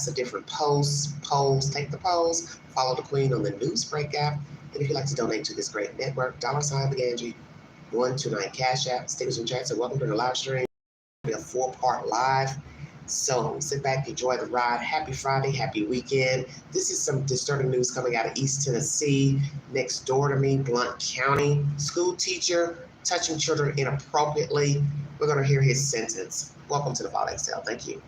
of different posts, polls. Take the polls, follow the Queen on the Newsbreak app. And if you'd like to donate to this great network, $Angie 129 Cash App, stickers and chats, and welcome to the live stream. It'll be a 4-part live. So sit back, enjoy the ride. Happy Friday, happy weekend. This is some disturbing news coming out of East Tennessee. Next door to me, Blount County. School teacher touching children inappropriately. We're going to hear his sentence. Welcome to the Vol XL. Thank you.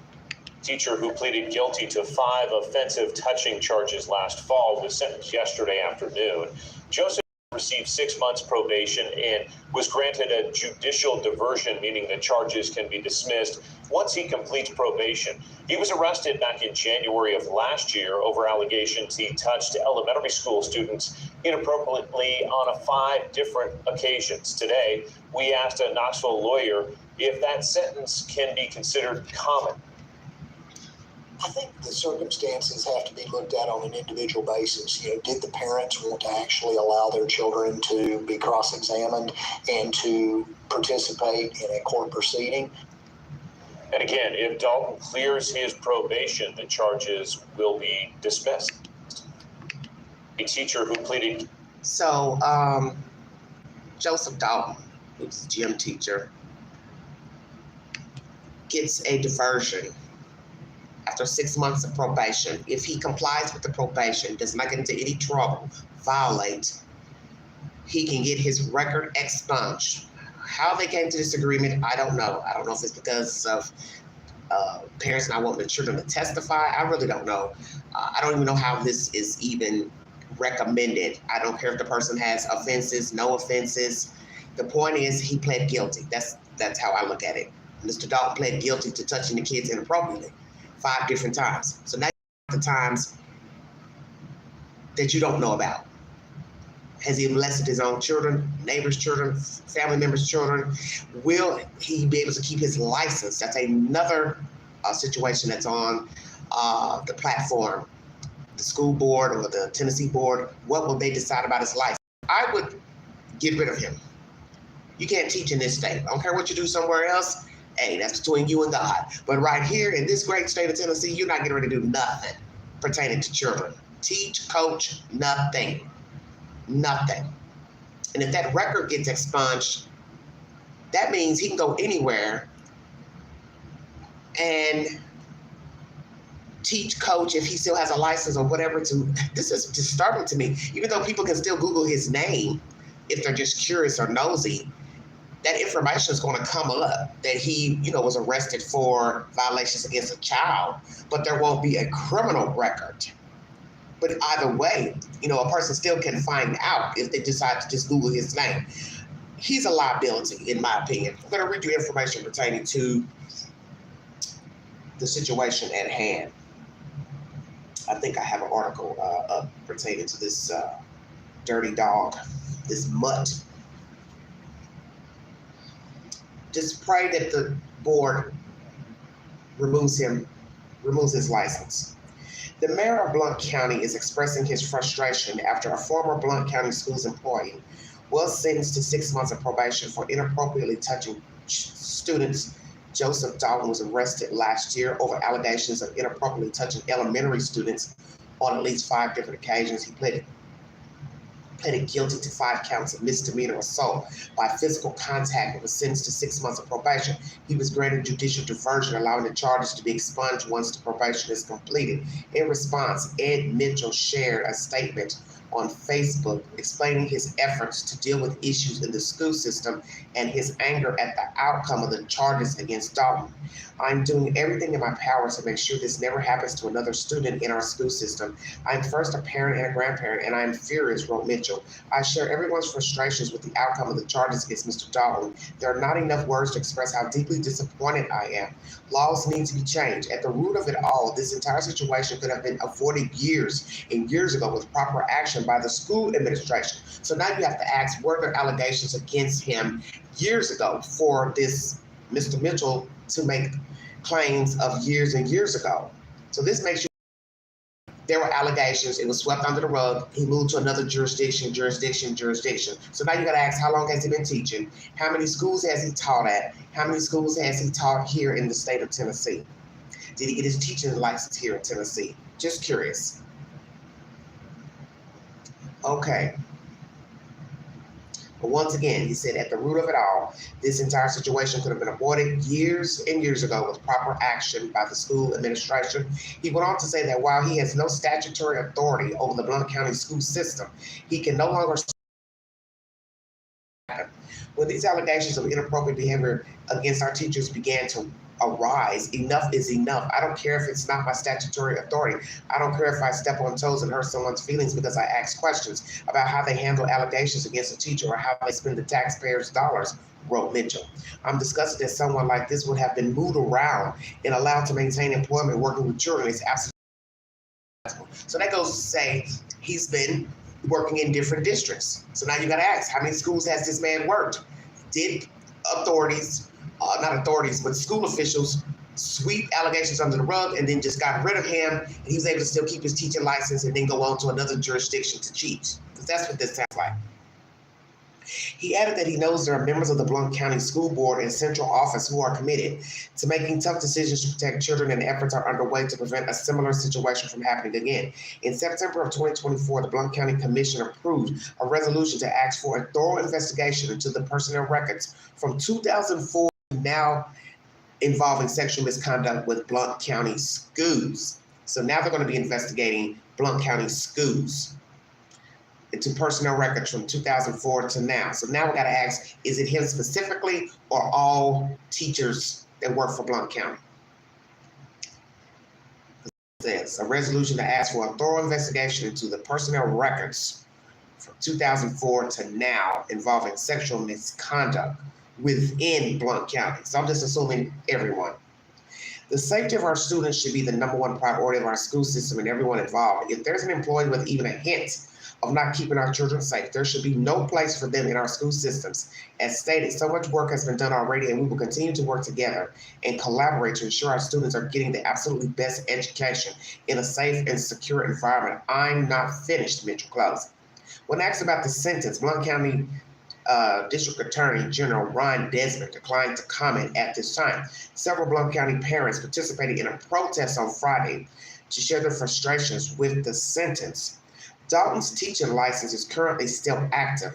Teacher who pleaded guilty to 5 offensive touching charges last fall was sentenced yesterday afternoon. Joseph received 6 months probation and was granted a judicial diversion, meaning the charges can be dismissed once he completes probation. He was arrested back in January of last year over allegations he touched elementary school students inappropriately on 5 different occasions. Today, we asked a Knoxville lawyer if that sentence can be considered common. I think the circumstances have to be looked at on an individual basis. You know, did the parents want to actually allow their children to be cross-examined and to participate in a court proceeding? And again, if Dalton clears his probation, the charges will be dismissed. A teacher who pleaded. So, Joseph Dalton, who's a gym teacher, gets a diversion after 6 months of probation. If he complies with the probation, does not get into any trouble, violate, he can get his record expunged. How they came to this agreement, I don't know. I don't know if it's because of parents not wanting the children to testify. I really don't know. I don't even know how this is even recommended. I don't care if the person has offenses, no offenses. The point is he pled guilty. That's how I look at it. Mr. Dalton pled guilty to touching the kids inappropriately 5 different times. So now the times that you don't know about. Has he molested his own children, neighbors' children, family members' children? Will he be able to keep his license? That's another situation that's on the platform. The school board or the Tennessee board, what will they decide about his license? I would get rid of him. You can't teach in this state. I don't care what you do somewhere else. Hey, that's between you and God. But right here in this great state of Tennessee, you're not getting ready to do nothing pertaining to children. Teach, coach, nothing. Nothing. And if that record gets expunged, that means he can go anywhere and teach, coach, if he still has a license or whatever. This is disturbing to me. Even though people can still Google his name if they're just curious or nosy, that information is going to come up that he, was arrested for violations against a child, but there won't be a criminal record. But either way, a person still can find out if they decide to just Google his name. He's a liability, in my opinion. I'm going to read you information pertaining to the situation at hand. I think I have an article up pertaining to this dirty dog, this mutt. Just pray that the board removes his license. The mayor of Blount County is expressing his frustration after a former Blount County Schools employee was sentenced to 6 months of probation for inappropriately touching students. Joseph Dalton was arrested last year over allegations of inappropriately touching elementary students on at least 5 different occasions. He pleaded guilty to 5 counts of misdemeanor assault by physical contact and was sentenced to 6 months of probation. He was granted judicial diversion, allowing the charges to be expunged once the probation is completed. In response, Ed Mitchell shared a statement on Facebook explaining his efforts to deal with issues in the school system and his anger at the outcome of the charges against Dalton. I'm doing everything in my power to make sure this never happens to another student in our school system. I'm first a parent and a grandparent, and I am furious, wrote Mitchell. I share everyone's frustrations with the outcome of the charges against Mr. Dalton. There are not enough words to express how deeply disappointed I am. Laws need to be changed. At the root of it all, this entire situation could have been avoided years and years ago with proper action by the school administration. So now you have to ask, were there allegations against him years ago for this Mr. Mitchell to make claims of years and years ago? So this makes you, there were allegations, it was swept under the rug, he moved to another jurisdiction. So now you gotta ask, how long has he been teaching? How many schools has he taught at? How many schools has he taught here in the state of Tennessee? Did he get his teaching license here in Tennessee? Just curious. Okay. But once again, he said at the root of it all, this entire situation could have been avoided years and years ago with proper action by the school administration. He went on to say that while he has no statutory authority over the Blount County school system, he can no longer. When these allegations of inappropriate behavior against our teachers began to arise, enough is enough. I don't care if it's not my statutory authority. I don't care if I step on toes and hurt someone's feelings because I ask questions about how they handle allegations against a teacher or how they spend the taxpayers' dollars, wrote Mitchell. I'm disgusted that someone like this would have been moved around and allowed to maintain employment working with children. It's absolutely. So that goes to say he's been working in different districts. So now you got to ask, how many schools has this man worked? Did authorities, not authorities, but school officials sweep allegations under the rug and then just got rid of him, and he was able to still keep his teaching license and then go on to another jurisdiction to teach? Because that's what this sounds like. He added that he knows there are members of the Blount County School Board and Central Office who are committed to making tough decisions to protect children, and efforts are underway to prevent a similar situation from happening again. In September of 2024, the Blount County Commission approved a resolution to ask for a thorough investigation into the personnel records from 2004 now involving sexual misconduct with Blount County schools. So now they're going to be investigating Blount County schools into personnel records from 2004 to now. So now we got to ask, is it him specifically or all teachers that work for Blount County? It says a resolution to ask for a thorough investigation into the personnel records from 2004 to now involving sexual misconduct within Blount County. So I'm just assuming everyone. The safety of our students should be the #1 priority of our school system and everyone involved. If there's an employee with even a hint of not keeping our children safe, there should be no place for them in our school systems. As stated, so much work has been done already, and we will continue to work together and collaborate to ensure our students are getting the absolutely best education in a safe and secure environment. I'm not finished, Mitchell closed. When asked about the sentence, Blount County District Attorney General Ron Desmond declined to comment at this time. Several Blount County parents participated in a protest on Friday to share their frustrations with the sentence. Dalton's teaching license is currently still active.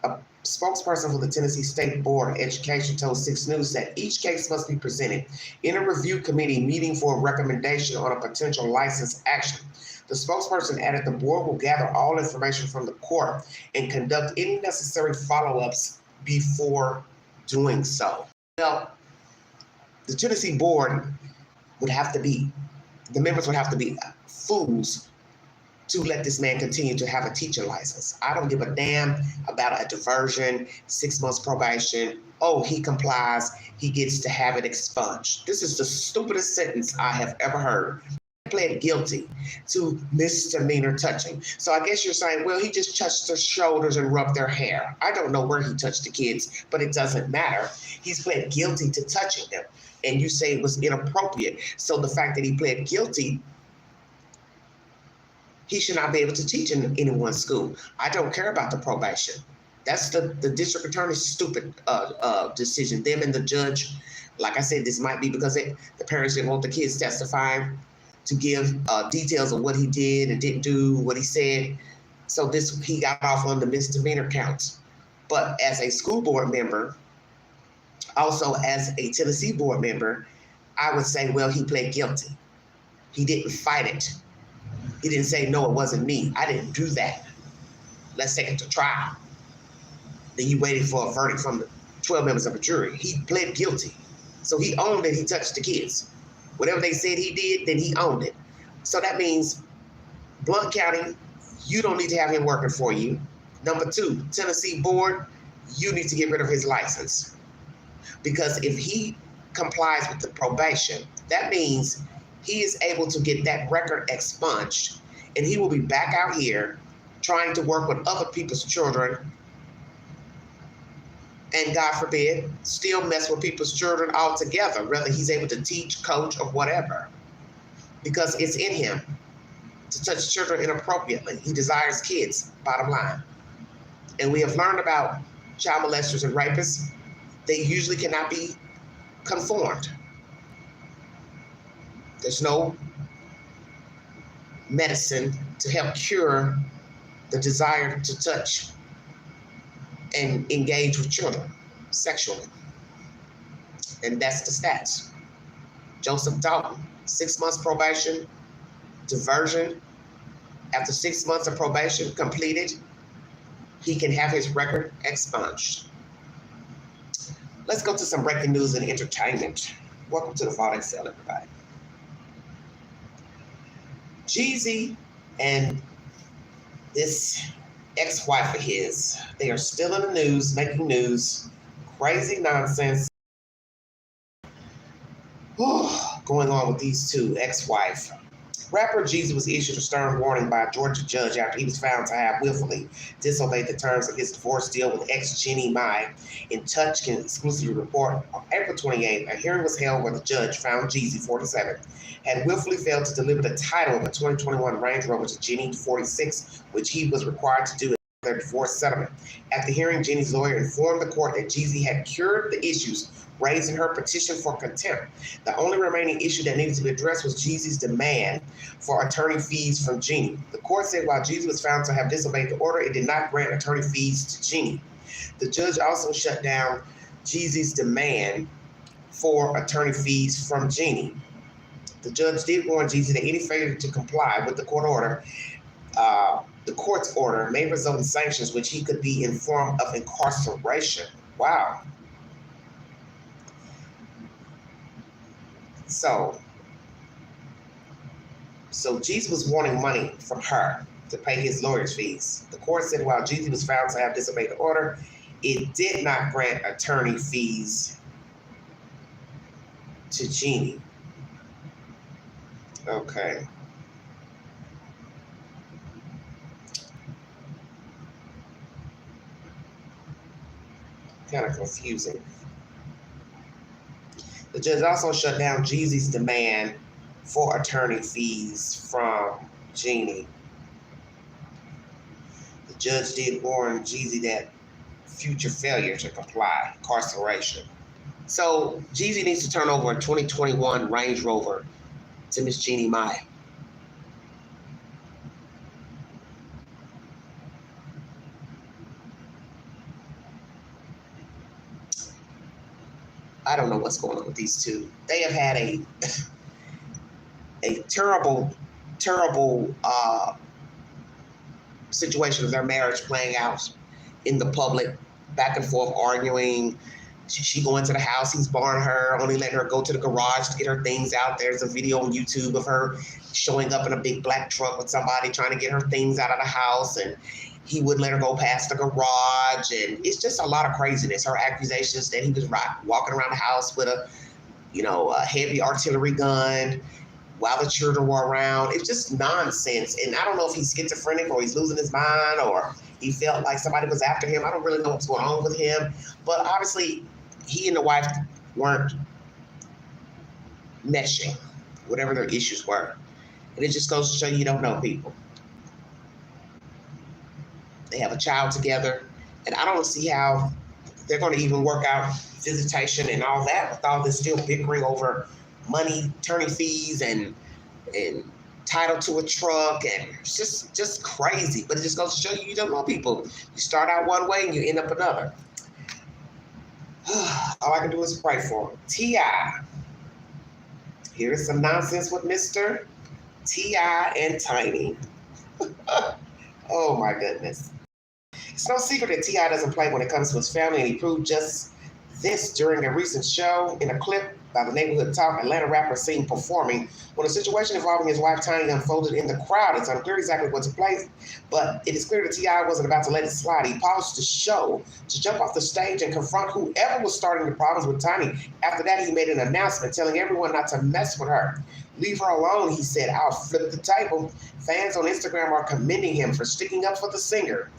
A spokesperson for the Tennessee State Board of Education told 6 News that each case must be presented in a review committee meeting for a recommendation on a potential license action. The spokesperson added the board will gather all information from the court and conduct any necessary follow-ups before doing so. Well, the Tennessee board would have to be, the members would have to be fools to let this man continue to have a teaching license. I don't give a damn about a diversion, 6 months probation. Oh, he complies, he gets to have it expunged. This is the stupidest sentence I have ever heard. He pled guilty to misdemeanor touching. So I guess you're saying, well, he just touched their shoulders and rubbed their hair. I don't know where he touched the kids, but it doesn't matter. He's pled guilty to touching them. And you say it was inappropriate. So the fact that he pled guilty, he should not be able to teach in anyone's school. I don't care about the probation. That's the district attorney's stupid decision. Them and the judge, like I said, this might be because the parents didn't want the kids testifying to give details of what he did and didn't do, what he said. So he got off on the misdemeanor counts. But as a school board member, also as a Tennessee board member, I would say, well, he pled guilty. He didn't fight it. He didn't say, no, it wasn't me. I didn't do that. Let's take it to trial. Then you waited for a verdict from the 12 members of a jury. He pled guilty. So he owned that he touched the kids. Whatever they said he did, then he owned it. So that means Blount County, you don't need to have him working for you. #2, Tennessee board, you need to get rid of his license. Because if he complies with the probation, that means he is able to get that record expunged, and he will be back out here trying to work with other people's children, and God forbid, still mess with people's children altogether, whether he's able to teach, coach, or whatever, because it's in him to touch children inappropriately. He desires kids, bottom line. And we have learned about child molesters and rapists. They usually cannot be conformed. There's no medicine to help cure the desire to touch and engage with children sexually. And that's the stats. Joseph Dalton, 6 months probation, diversion. After 6 months of probation completed, he can have his record expunged. Let's go to some breaking news and entertainment. Welcome to the Vault Excel, everybody. JEEZY and this ex-wife of his, they are still in the news, making news. Crazy nonsense going on with these two ex-wife. Rapper JEEZY was issued a stern warning by a Georgia judge after he was found to have willfully disobeyed the terms of his divorce deal with ex-Jeannie Mai. In Touch can exclusively report on April 28th, a hearing was held where the judge found JEEZY, 47, had willfully failed to deliver the title of a 2021 Range Rover to Jeannie, 46, which he was required to do in their divorce settlement. At the hearing, Jeannie's lawyer informed the court that JEEZY had cured the issues raised in her petition for contempt. The only remaining issue that needed to be addressed was JEEZY's demand for attorney fees from Jeannie. The court said while JEEZY was found to have disobeyed the order, it did not grant attorney fees to Jeannie. The judge also shut down JEEZY's demand for attorney fees from Jeannie. The judge did warn JEEZY that any failure to comply with the court order, the court's order, may result in sanctions, which he could be in form of incarceration. Wow. So JEEZY was wanting money from her to pay his lawyer's fees. The court said while JEEZY was found to have disobeyed the order, it did not grant attorney fees to Jeannie. Okay. Kind of confusing. The judge also shut down JEEZY's demand for attorney fees from Jeannie. The judge did warn JEEZY that future failure to comply, incarceration. So JEEZY needs to turn over a 2021 Range Rover to Miss Jeannie Mai. I don't know what's going on with these two. They have had a terrible situation of their marriage playing out in the public, back and forth arguing. She going to the house, he's barring her, only letting her go to the garage to get her things out. There's a video on YouTube of her showing up in a big black truck with somebody trying to get her things out of the house, and he wouldn't let her go past the garage, and it's just a lot of craziness. Her accusations that he was walking around the house with a heavy artillery gun while the children were around. It's just nonsense, and I don't know if he's schizophrenic or he's losing his mind or he felt like somebody was after him. I don't really know what's going on with him, but obviously he and the wife weren't meshing, whatever their issues were, and it just goes to show you don't know people. They have a child together, and I don't see how they're going to even work out visitation and all that with all this still bickering over money, attorney fees, and title to a truck, and it's just crazy. But it just goes to show you don't know people. You start out one way and you end up another. All I can do is pray for them. T.I. Here's some nonsense with Mr. T.I. and Tiny. Oh my goodness. It's no secret that T.I. doesn't play when it comes to his family, and he proved just this during a recent show. In a clip by the Neighborhood Talk, Atlanta rapper seen performing when a situation involving his wife Tiny unfolded in the crowd. It's unclear exactly what took place, but it is clear that T.I. wasn't about to let it slide. He paused the show to jump off the stage and confront whoever was starting the problems with Tiny. After that, he made an announcement telling everyone not to mess with her. Leave her alone, he said. I'll flip the table. Fans on Instagram are commending him for sticking up for the singer.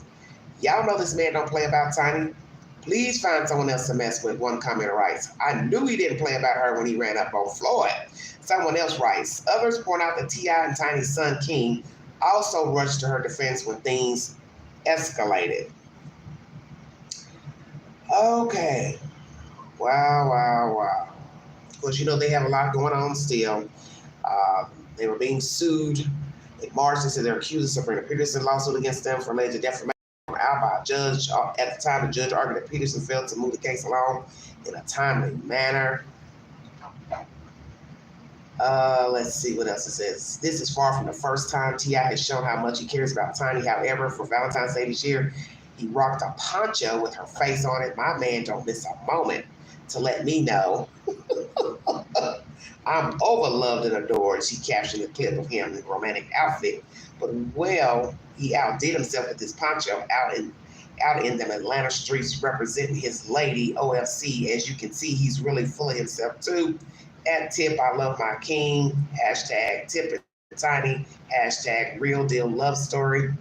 Y'all know this man don't play about Tiny. Please find someone else to mess with, one commenter writes. I knew he didn't play about her when he ran up on Floyd. Someone else writes. Others point out that T.I. and Tiny's son, King, also rushed to her defense when things escalated. Okay. Wow. Of course, they have a lot going on still. They were being sued. They marched and said they're accusing Sabrina Peterson lawsuit against them for alleged defamation out by a judge. At the time, the judge argued that Peterson failed to move the case along in a timely manner. Let's see what else it says. This is far from the first time T.I. has shown how much he cares about Tiny. However, for Valentine's Day this year, he rocked a poncho with her face on it. My man don't miss a moment to let me know I'm overloved and adored. She captioned a clip of him in a romantic outfit. But well, he outdid himself with this poncho out in them Atlanta streets representing his lady, OFC. As you can see, he's really full of himself too. At Tip, I love my king. Hashtag Tip and Tiny. Hashtag real deal love story.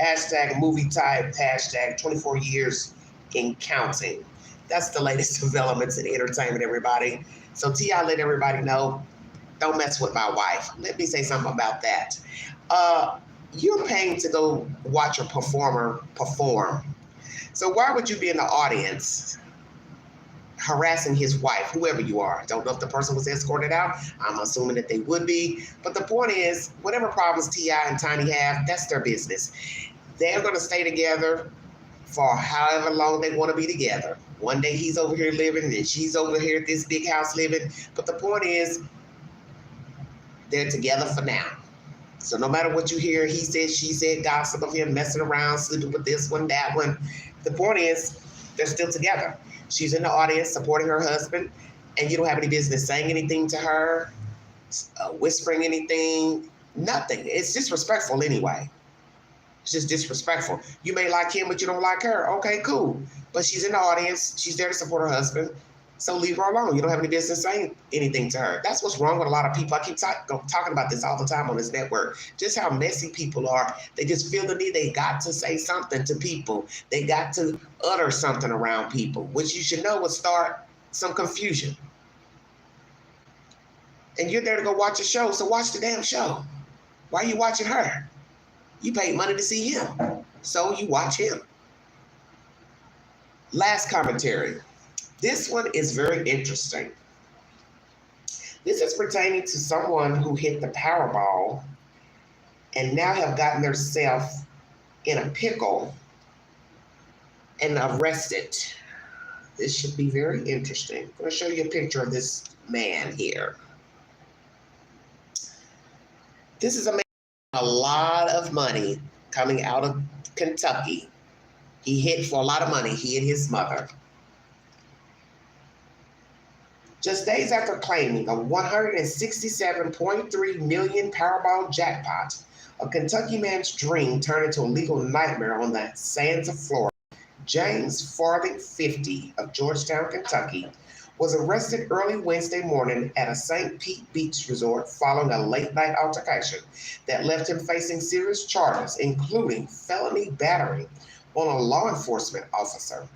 Hashtag movie type. Hashtag 24 years in counting. That's the latest developments in entertainment, everybody. So T.I. let everybody know, don't mess with my wife. Let me say something about that. You're paying to go watch a performer perform. So why would you be in the audience harassing his wife, whoever you are? I don't know if the person was escorted out. I'm assuming that they would be. But the point is, whatever problems T.I. and Tiny have, that's their business. They're going to stay together for however long they want to be together. One day he's over here living and she's over here at this big house living. But the point is, they're together for now. So no matter what you hear, he said, she said, gossip of him messing around, sleeping with this one, that one. The point is, they're still together. She's in the audience supporting her husband, and you don't have any business saying anything to her, whispering anything, nothing. It's disrespectful anyway. It's just disrespectful. You may like him, but you don't like her. Okay, cool. But she's in the audience. She's there to support her husband. So leave her alone. You don't have any business saying anything to her. That's what's wrong with a lot of people. I keep talking about this all the time on this network. Just how messy people are. They just feel the need. They got to say something to people. They got to utter something around people, which you should know would start some confusion. And you're there to go watch a show, so watch the damn show. Why are you watching her? You paid money to see him, so you watch him. Last commentary. This one is very interesting. This is pertaining to someone who hit the Powerball and now have gotten themselves in a pickle and arrested. This should be very interesting. I'm going to show you a picture of this man here. This is a man with a lot of money coming out of Kentucky. He hit for a lot of money, he and his mother. Just days after claiming a $167.3 million Powerball jackpot, a Kentucky man's dream turned into a legal nightmare on the sands of Florida. James Farthing, 50, of Georgetown, Kentucky, was arrested early Wednesday morning at a St. Pete Beach resort following a late-night altercation that left him facing serious charges, including felony battery on a law enforcement officer.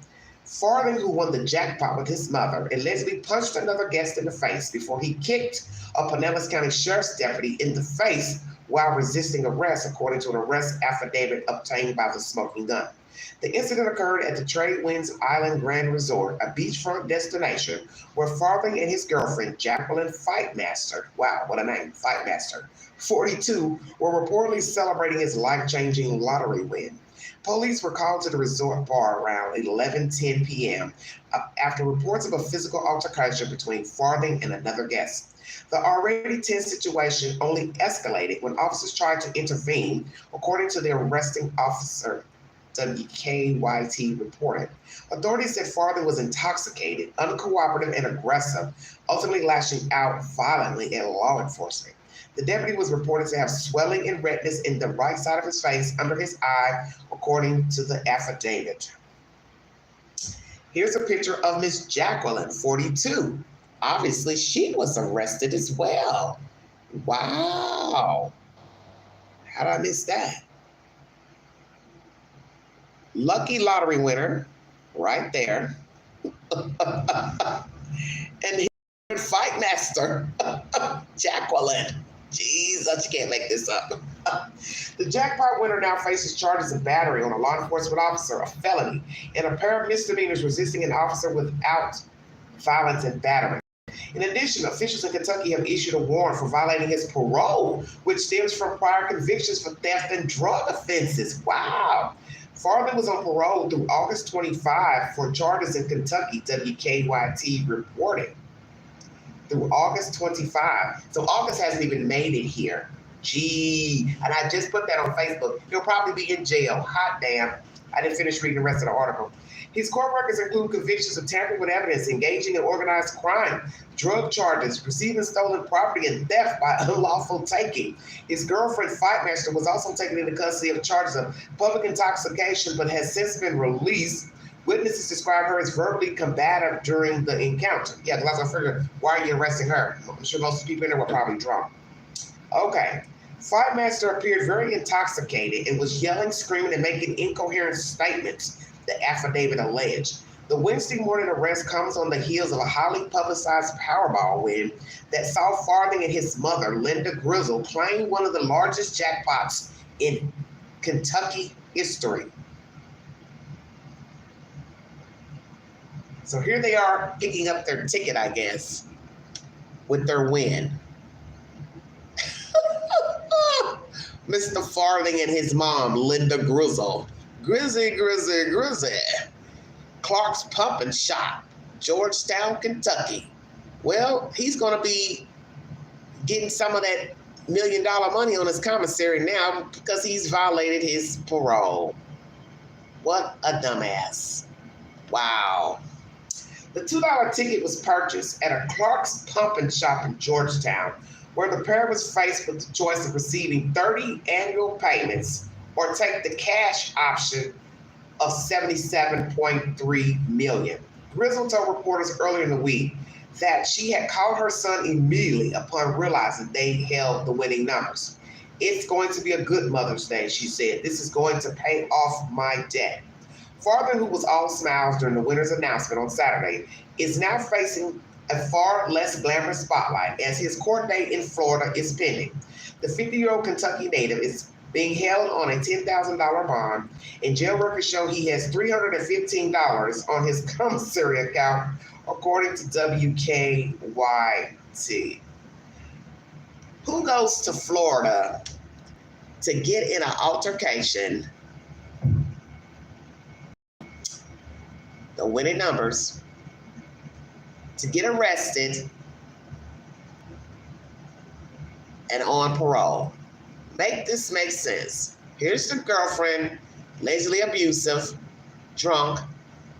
Farthing, who won the jackpot with his mother, allegedly punched another guest in the face before he kicked a Pinellas County Sheriff's deputy in the face while resisting arrest, according to an arrest affidavit obtained by the Smoking Gun. The incident occurred at the Trade Winds Island Grand Resort, a beachfront destination where Farthing and his girlfriend, Jacqueline Fightmaster, wow, what a name, Fightmaster, 42, were reportedly celebrating his life-changing lottery win. Police were called to the resort bar around 11:10 p.m. After reports of a physical altercation between Farthing and another guest. The already tense situation only escalated when officers tried to intervene, according to the arresting officer, WKYT reported. Authorities said Farthing was intoxicated, uncooperative, and aggressive, ultimately lashing out violently at law enforcement. The deputy was reported to have swelling and redness in the right side of his face under his eye, according to the affidavit. Here's a picture of Miss Jacqueline, 42. Obviously, she was arrested as well. Wow. How did I miss that? Lucky lottery winner, right there. And his Fightmaster, Jacqueline. Jesus, you can't make this up. The jackpot winner now faces charges of battery on a law enforcement officer, a felony, and a pair of misdemeanors resisting an officer without violence and battery. In addition, officials in Kentucky have issued a warrant for violating his parole, which stems from prior convictions for theft and drug offenses. Wow. Farthing was on parole through August 25 for charges in Kentucky, WKYT reported. Through August 25. So August hasn't even made it here. Gee, and I just put that on Facebook. He'll probably be in jail. Hot damn. I didn't finish reading the rest of the article. His court records include convictions of tampering with evidence, engaging in organized crime, drug charges, receiving stolen property, and theft by unlawful taking. His girlfriend, Fightmaster, was also taken into custody of charges of public intoxication, but has since been released. Witnesses describe her as verbally combative during the encounter. Yeah, because I figured, why are you arresting her? I'm sure most of the people in there were probably drunk. Okay. Fightmaster appeared very intoxicated and was yelling, screaming, and making incoherent statements, the affidavit alleged. The Wednesday morning arrest comes on the heels of a highly publicized Powerball win that saw Farthing and his mother, Linda Grizzle, playing one of the largest jackpots in Kentucky history. So here they are picking up their ticket, I guess, with their win. Mr. Farthing and his mom, Linda Grizzle. Grizzy. Clark's Pump and Shop, Georgetown, Kentucky. Well, he's going to be getting some of that $1 million money on his commissary now because he's violated his parole. What a dumbass. Wow. The $2 ticket was purchased at a Clark's Pump and Shop in Georgetown, where the pair was faced with the choice of receiving 30 annual payments or take the cash option of $77.3 million. Grizzle told reporters earlier in the week that she had called her son immediately upon realizing they held the winning numbers. It's going to be a good Mother's Day, she said. This is going to pay off my debt. Farthing, who was all smiles during the winner's announcement on Saturday, is now facing a far less glamorous spotlight as his court date in Florida is pending. The 50-year-old Kentucky native is being held on a $10,000 bond, and jail records show he has $315 on his commissary account, according to WKYT. Who goes to Florida to get in an altercation, the winning numbers, to get arrested and on parole? Make this make sense. Here's the girlfriend, lazily abusive, drunk,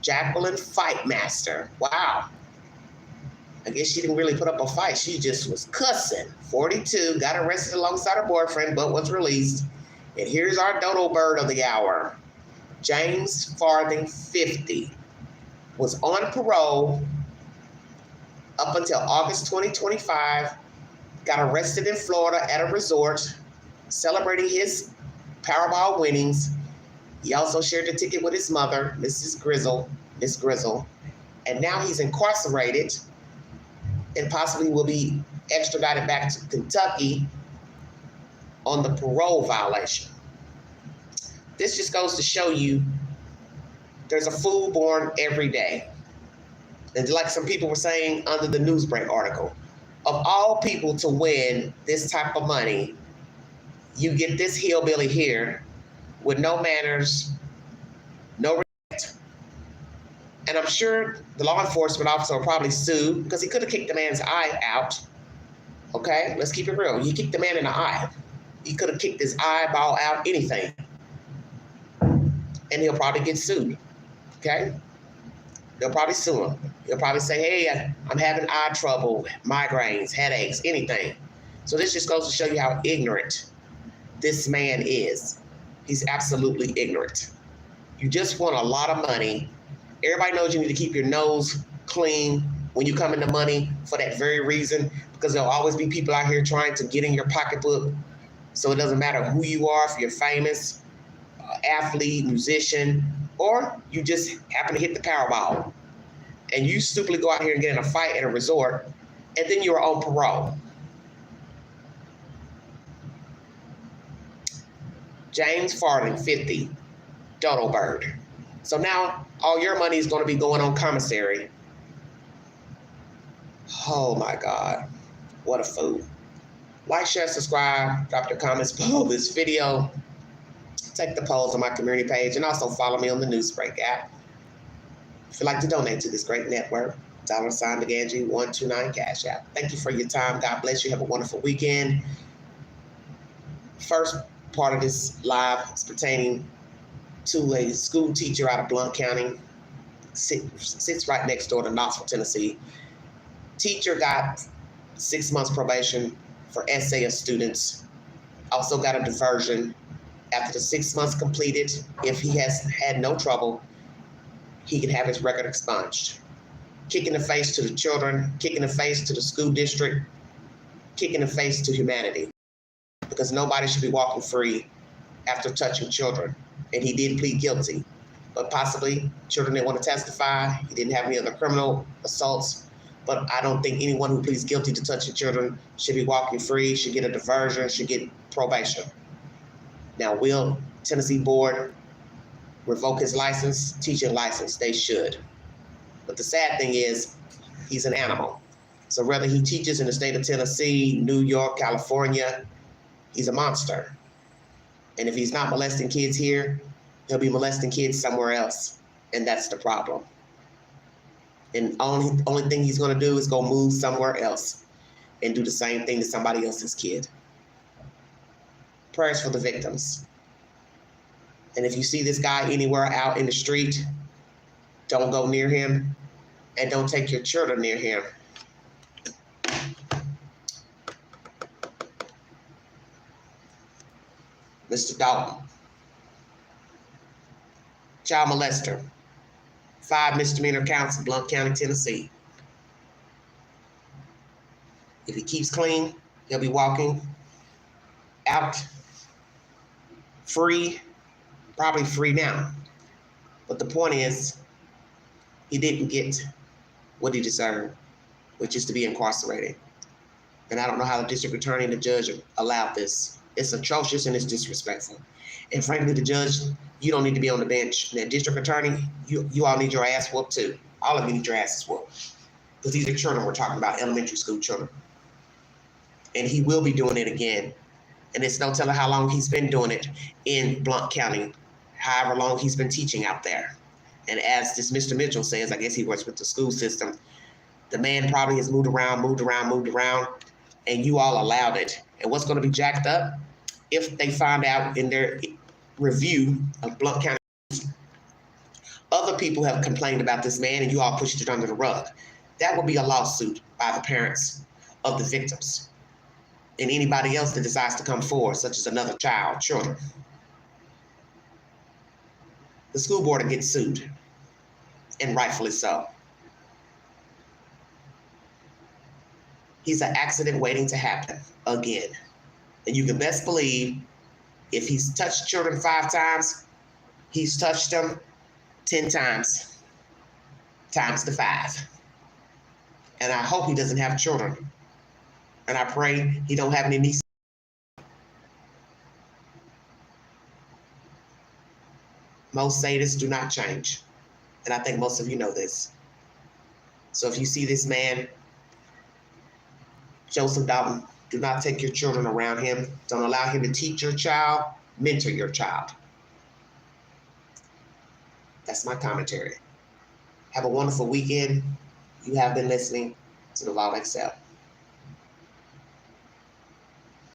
Jacqueline Fightmaster. Wow. I guess she didn't really put up a fight. She just was cussing. 42, got arrested alongside her boyfriend, but was released. And here's our dodo bird of the hour. James Farthing, 50, was on parole up until August 2025, got arrested in Florida at a resort, celebrating his Powerball winnings. He also shared the ticket with his mother, Miss Grizzle, and now he's incarcerated and possibly will be extradited back to Kentucky on the parole violation. This just goes to show you there's a fool born every day. And like some people were saying under the Newsbreak article, of all people to win this type of money, you get this hillbilly here with no manners, no respect. And I'm sure the law enforcement officer will probably sue because he could have kicked the man's eye out. Okay, let's keep it real. He kicked the man in the eye. He could have kicked his eyeball out, anything. And he'll probably get sued. Okay? They'll probably sue him. He'll probably say, hey, I'm having eye trouble, migraines, headaches, anything. So this just goes to show you how ignorant this man is. He's absolutely ignorant. You just want a lot of money. Everybody knows you need to keep your nose clean when you come into money for that very reason, because there'll always be people out here trying to get in your pocketbook. So it doesn't matter who you are, if you're famous, athlete, musician, or you just happen to hit the Powerball and you stupidly go out here and get in a fight at a resort, and then you're on parole. James Farthing, 50, dodo bird. So now all your money is going to be going on commissary. Oh my God, what a fool. Like, share, subscribe, drop your comments below this video. Take the polls on my community page and also follow me on the Newsbreak app. If you'd like to donate to this great network, $McGangie129 Cash App. Thank you for your time. God bless you. Have a wonderful weekend. First part of this live is pertaining to a school teacher out of Blount County. Sits right next door to Knoxville, Tennessee. Teacher got 6 months probation for essay of students. Also got a diversion. After the 6 months completed, if he has had no trouble, he can have his record expunged. Kick in the face to the children, kick in the face to the school district, kick in the face to humanity. Because nobody should be walking free after touching children. And he did plead guilty. But possibly children didn't want to testify. He didn't have any other criminal assaults. But I don't think anyone who pleads guilty to touching children should be walking free, should get a diversion, should get probation. Now, will Tennessee Board revoke his license, teaching license? They should. But the sad thing is, he's an animal. So whether he teaches in the state of Tennessee, New York, California, he's a monster. And if he's not molesting kids here, he'll be molesting kids somewhere else. And that's the problem. And only thing he's going to do is go move somewhere else and do the same thing to somebody else's kid. Prayers for the victims. And if you see this guy anywhere out in the street, don't go near him and don't take your children near him. Mr. Dalton, child molester, 5 misdemeanor counts in Blount County, Tennessee. If he keeps clean, he'll be walking out free, probably free now. But the point is, he didn't get what he deserved, which is to be incarcerated. And I don't know how the district attorney and the judge allowed this. It's atrocious and it's disrespectful. And frankly, the judge, you don't need to be on the bench. And that district attorney, you all need your ass whooped too. All of you need your asses whooped. Because these are children we're talking about, elementary school children. And he will be doing it again. And it's no telling how long he's been doing it in Blount County, however long he's been teaching out there. And as this Mr. Mitchell says, I guess he works with the school system, the man probably has moved around, and you all allowed it. And what's going to be jacked up, if they find out in their review of Blount County, other people have complained about this man and you all pushed it under the rug. That will be a lawsuit by the parents of the victims and anybody else that decides to come forward, such as another child, children. The school board will get sued, and rightfully so. He's an accident waiting to happen again. And you can best believe if he's touched children 5 times, he's touched them 10 times, times the 5. And I hope he doesn't have children. And I pray he don't have any nieces. Most sadists do not change. And I think most of you know this. So if you see this man, Joseph Dalton, do not take your children around him. Don't allow him to teach your child, mentor your child. That's my commentary. Have a wonderful weekend. You have been listening to The Loud XL.